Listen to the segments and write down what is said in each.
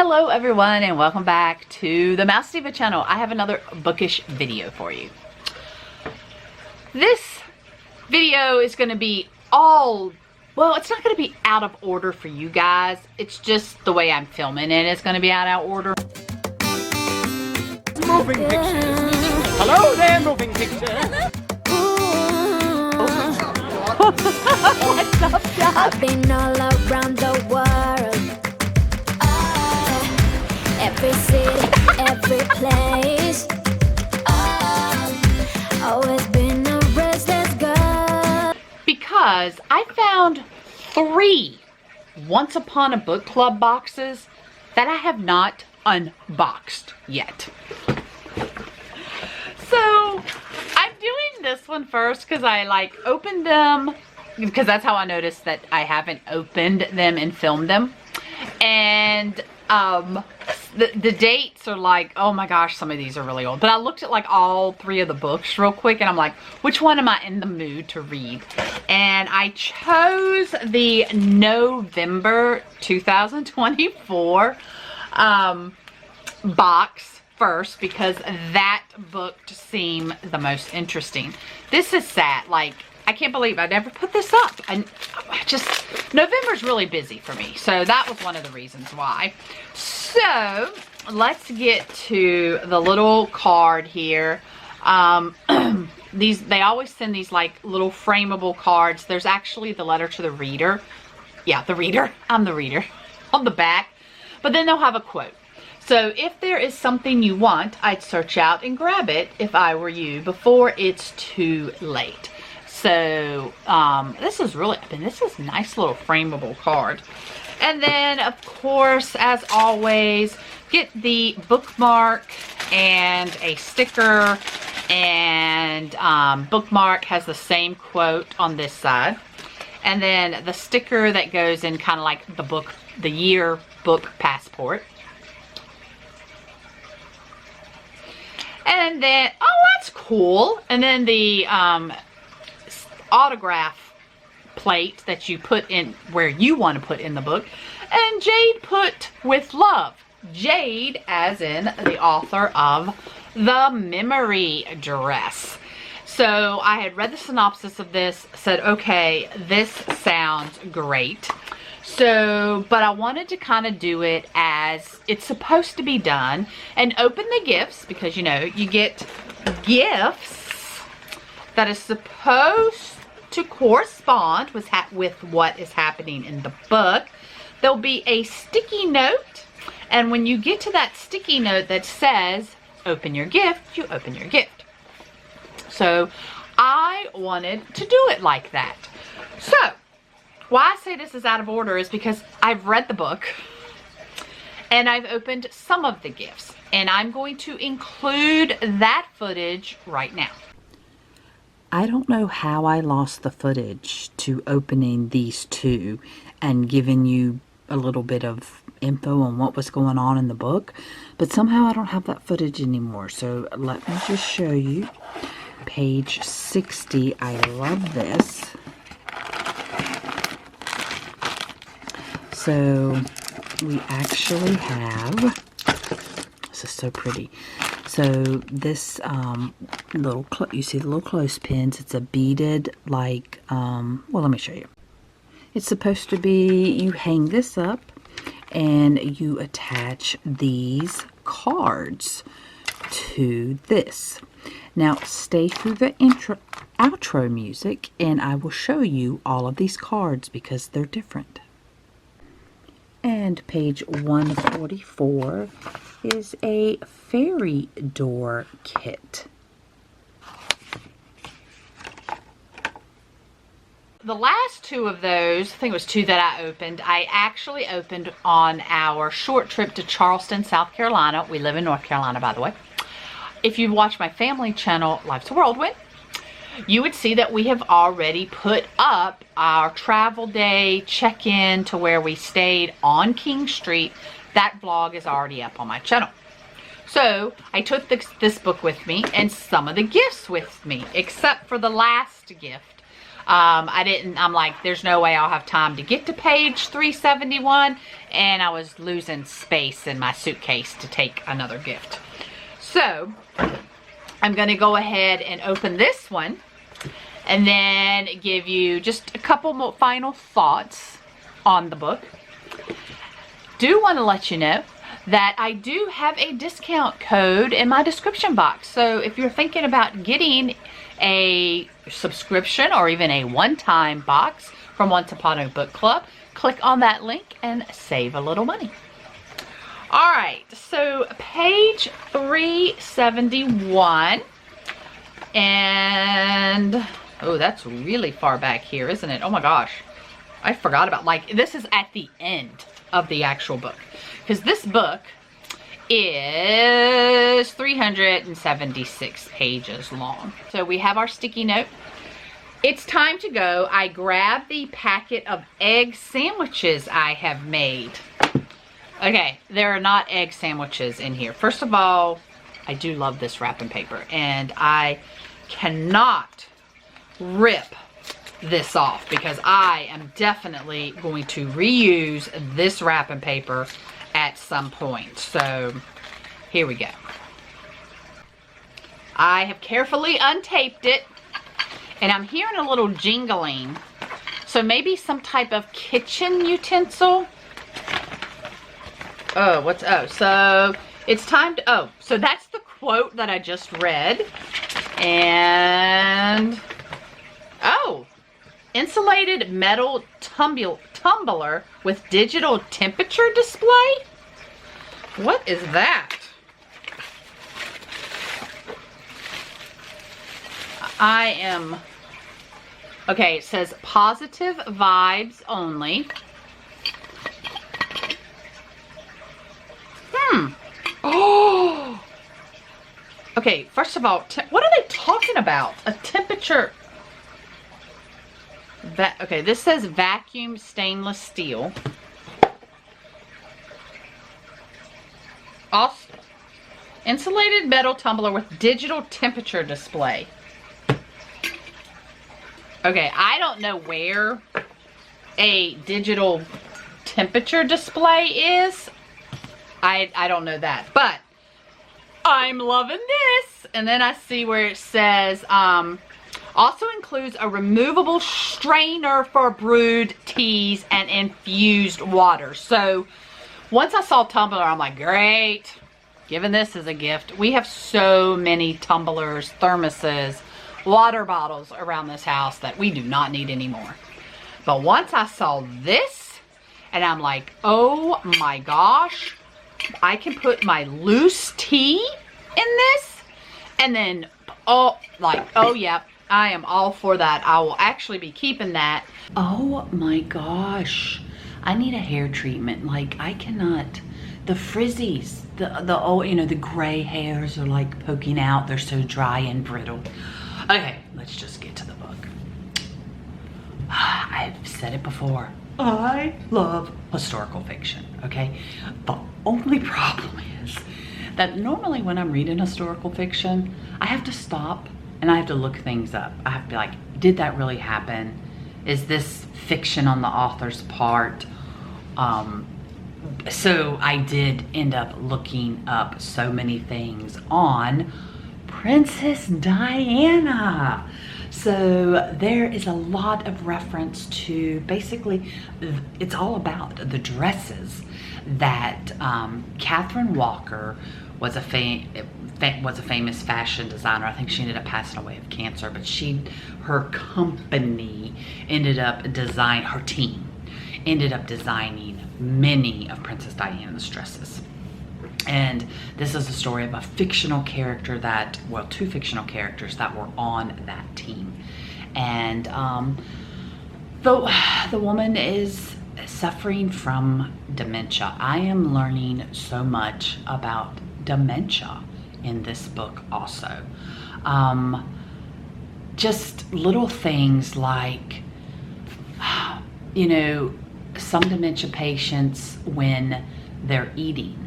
Hello everyone and welcome back to the Mouse Diva channel. I have another bookish video for you. This video is going to be well, it's not going to be out of order for you guys. It's just the way I'm filming it is going to be out of order. Moving pictures. Hello there, moving picture. What's up, guys? I've been all around the world. Every city, every place. Always been a restless girl. Because I found 3 Once Upon a Book Club boxes that I have not unboxed yet. So I'm doing this one first because I opened them, because that's how I noticed that I haven't opened them and filmed them. And the dates are like, oh my gosh, some of these are really old. But I looked at all 3 of the books real quick and I'm like, which one am I in the mood to read? And I chose the November 2024 box first because that book seemed the most interesting. This is sad. I can't believe I never put this up. November's really busy for me. So that was one of the reasons why. So let's get to the little card here. They always send these little frameable cards. There's actually the letter to the reader. Yeah, the reader. I'm the reader on the back. But then they'll have a quote. So if there is something you want, I'd search out and grab it if I were you before it's too late. So this is a nice little frameable card. And then of course, as always, get the bookmark and a sticker. And bookmark has the same quote on this side. And then the sticker that goes in kind of like the year book passport. And then, oh, that's cool. And then the autograph plate that you put in where you want to put in the book. And Jade put with love. Jade as in the author of The Memory Dress. So I had read the synopsis of this, said, okay, this sounds great. So, but I wanted to kind of do it as it's supposed to be done and open the gifts because, you know, you get gifts that is supposed to correspond with what is happening in the book. There'll be a sticky note, and when you get to that sticky note that says open your gift, you open your gift. So I wanted to do it like that. So why I say this is out of order is because I've read the book and I've opened some of the gifts, and I'm going to include that footage right now. I don't know how I lost the footage to opening these 2 and giving you a little bit of info on what was going on in the book, but somehow I don't have that footage anymore. So let me just show you. Page 60. I love this. So we actually have, this is so pretty. So this you see the little clothespins. It's a beaded well, let me show you. It's supposed to be, you hang this up and you attach these cards to this. Now stay through the outro music and I will show you all of these cards because they're different. And page 144 is a fairy door kit. The last 2 of those, I think it was 2 that I opened, I actually opened on our short trip to Charleston, South Carolina. We live in North Carolina, by the way. If you've watched my family channel, Life's a Whirlwind, you would see that we have already put up our travel day check-in to where we stayed on King Street. That vlog is already up on my channel. So I took this book with me and some of the gifts with me, except for the last gift. I'm like, there's no way I'll have time to get to page 371, and I was losing space in my suitcase to take another gift. So I'm going to go ahead and open this one and then give you just a couple more final thoughts on the book. Do want to let you know that I do have a discount code in my description box. So if you're thinking about getting a subscription or even a one-time box from Once Upon a Book Club, click on that link and save a little money. All right, so page 371, and oh, that's really far back here, isn't it? Oh my gosh, I forgot about, like, this is at the end of the actual book, because this book is 376 pages long. So we have our sticky note. It's time to go. I grabbed the packet of egg sandwiches I have made. Okay, there are not egg sandwiches in here. First of all, I do love this wrapping paper, and I cannot rip this off because I am definitely going to reuse this wrapping paper at some point. So here we go. I have carefully untaped it, and I'm hearing a little jingling. So maybe some type of kitchen utensil. Oh, so it's time to, so that's the quote that I just read. And, insulated metal tumbler with digital temperature display? What is that? Okay, it says positive vibes only. Oh! Okay, first of all, what are they talking about? A temperature... Okay, this says vacuum stainless steel. Also, insulated metal tumbler with digital temperature display. Okay, I don't know where a digital temperature display is. I don't know that, but I'm loving this. And then I see where it says, also includes a removable strainer for brewed teas and infused water. So once I saw tumbler, I'm like, great, giving this as a gift. We have so many tumblers, thermoses, water bottles around this house that we do not need anymore. But once I saw this, and I'm like, oh my gosh, I can put my loose tea in this, and then, oh yeah, I am all for that. I will actually be keeping that. Oh my gosh, I need a hair treatment. Like, I cannot, the frizzies, the gray hairs are like poking out. They're so dry and brittle. Okay, let's just get to the book. I've said it before. I love historical fiction, okay? The only problem is that normally when I'm reading historical fiction, I have to stop and I have to look things up. I have to be like, did that really happen? Is this fiction on the author's part? So I did end up looking up so many things on Princess Diana. So there is a lot of reference to, basically, it's all about the dresses that Catherine Walker was a famous fashion designer. I think she ended up passing away of cancer, but her company ended up her team ended up designing many of Princess Diana's dresses. And this is the story of a fictional character two fictional characters that were on that team. And the woman is suffering from dementia. I am learning so much about dementia in this book also. Just little things like, some dementia patients, when they're eating,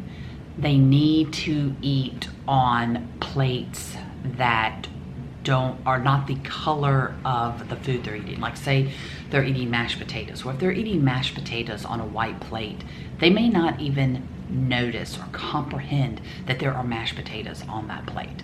they need to eat on plates that are not the color of the food they're eating. Like say they're eating mashed potatoes. Well, if they're eating mashed potatoes on a white plate, they may not even notice or comprehend that there are mashed potatoes on that plate.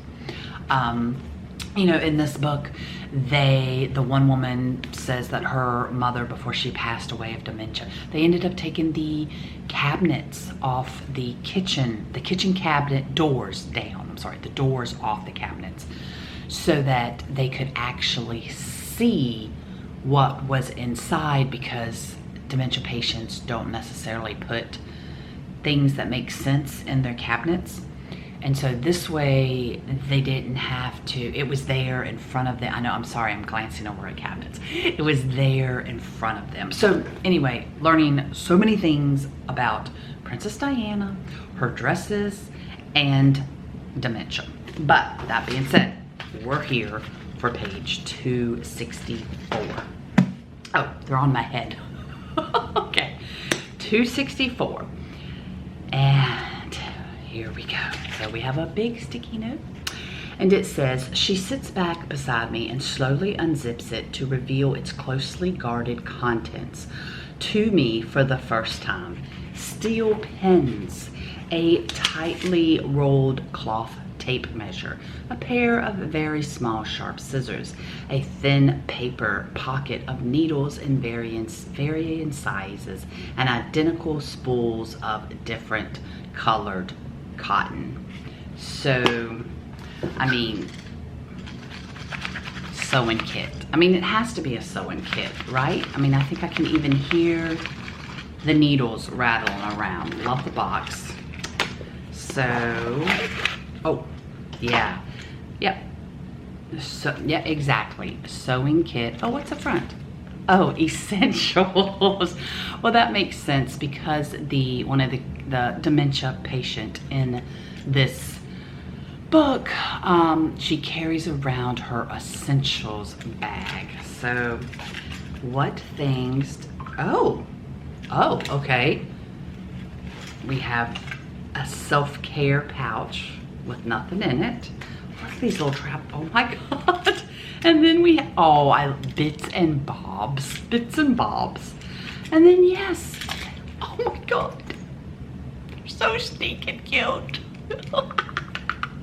You know, in this book, the one woman says that her mother, before she passed away of dementia, they ended up taking the cabinets off the kitchen cabinet doors down. I'm sorry, the doors off the cabinets, so that they could actually see what was inside, because dementia patients don't necessarily put things that make sense in their cabinets. And so this way they didn't have to, it was there in front of them. I know, I'm sorry, I'm glancing over at cabinets. It was there in front of them. So anyway, learning so many things about Princess Diana, her dresses, and dementia. But that being said, we're here for page 264. Oh, they're on my head. Okay, 264. And here we go. So we have a big sticky note, and it says, she sits back beside me and slowly unzips it to reveal its closely guarded contents to me for the first time. Steel pens, a tightly rolled cloth tape measure, a pair of very small sharp scissors, a thin paper pocket of needles in varying sizes, and identical spools of different colored cotton. So, I mean, sewing kit. I mean, it has to be a sewing kit, right? I mean, I think I can even hear the needles rattling around. Love the box. So, oh, yeah. Yep. So, yeah, exactly. Sewing kit. Oh, what's the front? Oh, essentials. Well, that makes sense, because one of the dementia patient in this book, she carries around her essentials bag. So what things, okay. We have a self-care pouch with nothing in it. What's these little oh my God. And then we have, bits and bobs. And then yes, oh my God, they're so stinking cute.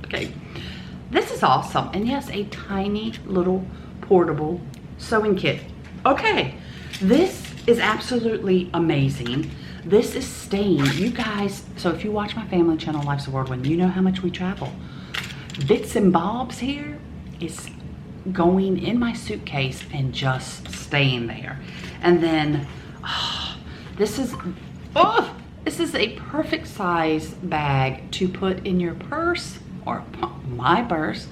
Okay, this is awesome. And yes, a tiny little portable sewing kit. Okay, this is absolutely amazing. This is staying, you guys. So if you watch my family channel, Life's a Whirlwind, you know how much we travel. Bits and bobs here is going in my suitcase and just staying there. And then this is a perfect size bag to put in your purse, or my purse,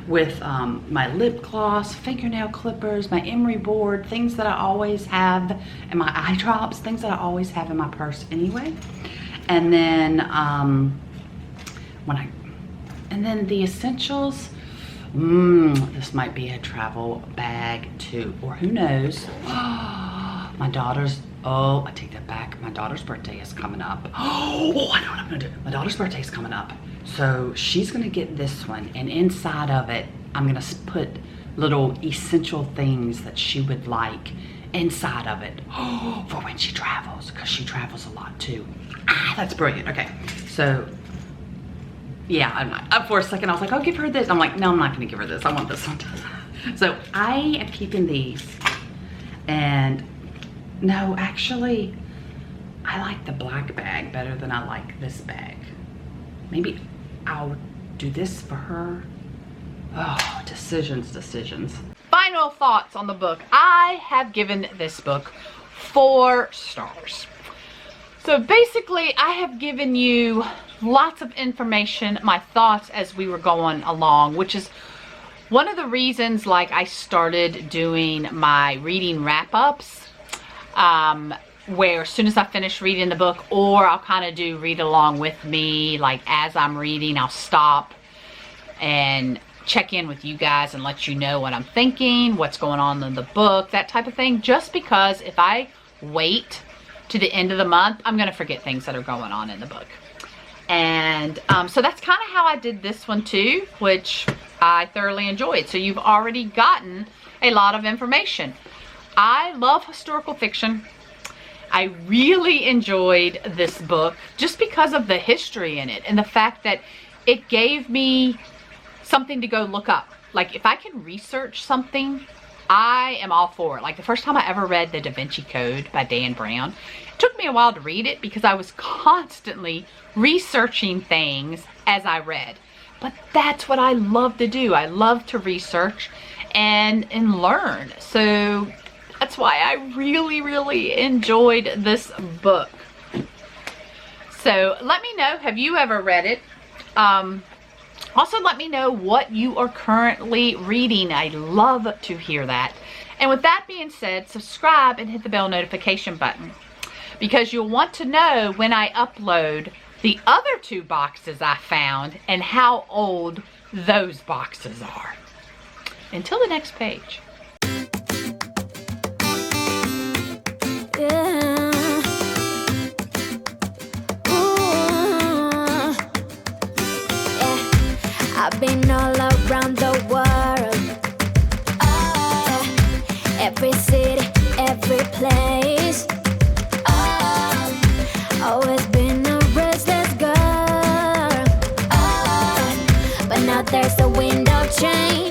with my lip gloss, fingernail clippers, my emery board, things that I always have, and my eye drops, things that I always have in my purse anyway. And then and then the essentials, this might be a travel bag too, or who knows. My daughter's, I take that back. My daughter's birthday is coming up. Oh, I know what I'm gonna do. My daughter's birthday is coming up. So she's gonna get this one, and inside of it, I'm gonna put little essential things that she would like inside of it for when she travels, because she travels a lot too. That's brilliant. Okay, so yeah, I'm not. Up for a second, I was like, I'll give her this. I'm like, no, I'm not gonna give her this. I want this one. So I am keeping these. And no, actually, I like the black bag better than I like this bag. Maybe I'll do this for her. Oh, decisions. Final thoughts on the book. I have given this book 4 stars. So basically, I have given you lots of information, my thoughts as we were going along, which is one of the reasons, like, I started doing my reading wrap-ups, where as soon as I finish reading the book, or I'll kind of do read along with me, like as I'm reading, I'll stop and check in with you guys and let you know what I'm thinking, what's going on in the book, that type of thing. Just because if I wait to the end of the month, I'm going to forget things that are going on in the book. And so that's kind of how I did this one too, which I thoroughly enjoyed. So you've already gotten a lot of information. I love historical fiction. I really enjoyed this book just because of the history in it and the fact that it gave me something to go look up. Like if I can research something, I am all for it. Like the first time I ever read The Da Vinci Code by Dan Brown, it took me a while to read it because I was constantly researching things as I read. But that's what I love to do. I love to research and learn. So that's why I really, really enjoyed this book. So let me know, have you ever read it? Also, let me know what you are currently reading. I love to hear that. And with that being said, subscribe and hit the bell notification button because you'll want to know when I upload the other 2 boxes I found and how old those boxes are. Until the next page. I've been all around the world, every city, every place. Always been a restless girl, but now there's a wind of change.